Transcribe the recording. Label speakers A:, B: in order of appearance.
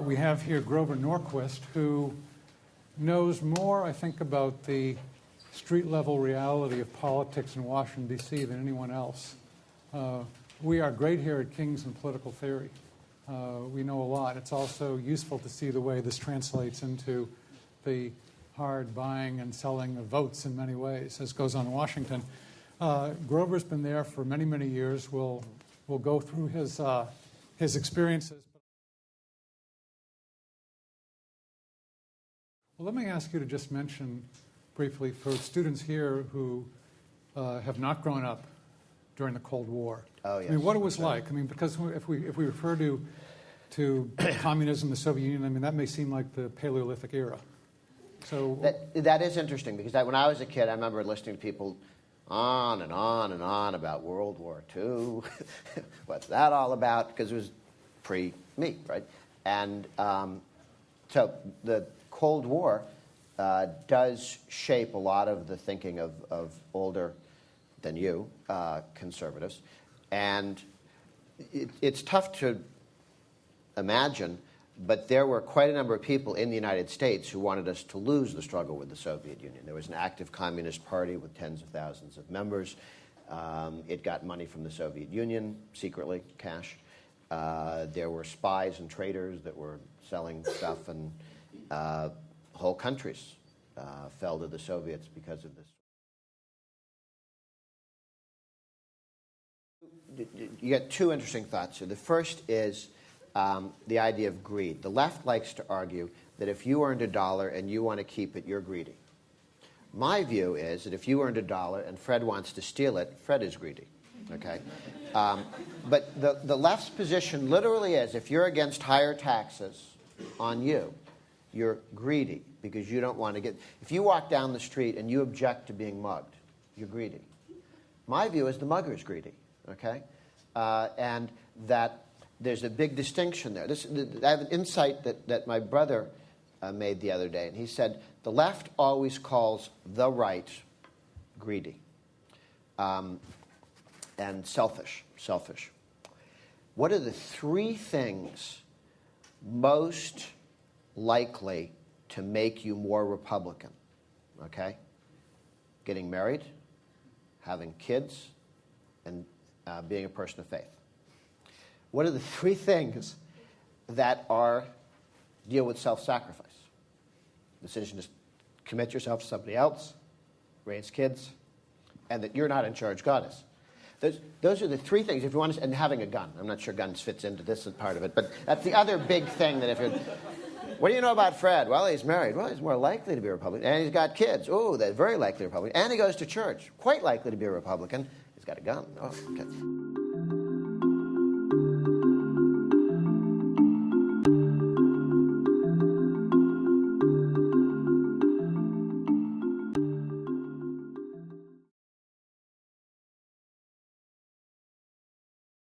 A: We have here Grover Norquist, who knows more, I think, about the street-level reality of politics in Washington, D.C. than anyone else. We are great here at King's in political theory. We know a lot. It's also useful to see the way this translates into the hard buying and selling of votes in many ways, as goes on in Washington. Grover's been there for many, many years. We'll go through his experiences. Well, let me ask you to just mention briefly for students here who have not grown up during the Cold War.
B: Oh, yes.
A: I mean, what it was like. I mean, because if we refer to communism, the Soviet Union, I mean, that may seem like the Paleolithic era. So
B: that is interesting, because when I was a kid, I remember listening to people on and on and on about World War II. What's that all about? Because it was pre-me, right? And so the Cold War does shape a lot of the thinking of older than you conservatives. And it's tough to imagine, but there were quite a number of people in the United States who wanted us to lose the struggle with the Soviet Union. There was an active communist party with tens of thousands of members. It got money from the Soviet Union, secretly, cash. There were spies and traders that were selling stuff, and whole countries fell to the Soviets because of this. You get two interesting thoughts here. The first is the idea of greed. The left likes to argue that if you earned $1 and you want to keep it, you're greedy. My view is that if you earned $1 and Fred wants to steal it, Fred is greedy. Okay? But the left's position literally is, if you're against higher taxes on you, you're greedy because you don't want to get... If you walk down the street and you object to being mugged, you're greedy. My view is the mugger is greedy, okay? And that there's a big distinction there. I have an insight that my brother made the other day, and he said, the left always calls the right greedy and selfish. What are the three things most likely to make you more Republican? Okay? Getting married, having kids, and being a person of faith. What are the three things that deal with self-sacrifice? Decision to commit yourself to somebody else, raise kids, and that you're not in charge, God is. Those are the three things. If you want to, and having a gun. I'm not sure guns fits into this part of it, but that's the other big thing that if you're... What do you know about Fred? Well, he's married. Well, he's more likely to be a Republican. And he's got kids. Oh, they're very likely Republican. And he goes to church. Quite likely to be a Republican. He's got a gun. Oh, okay.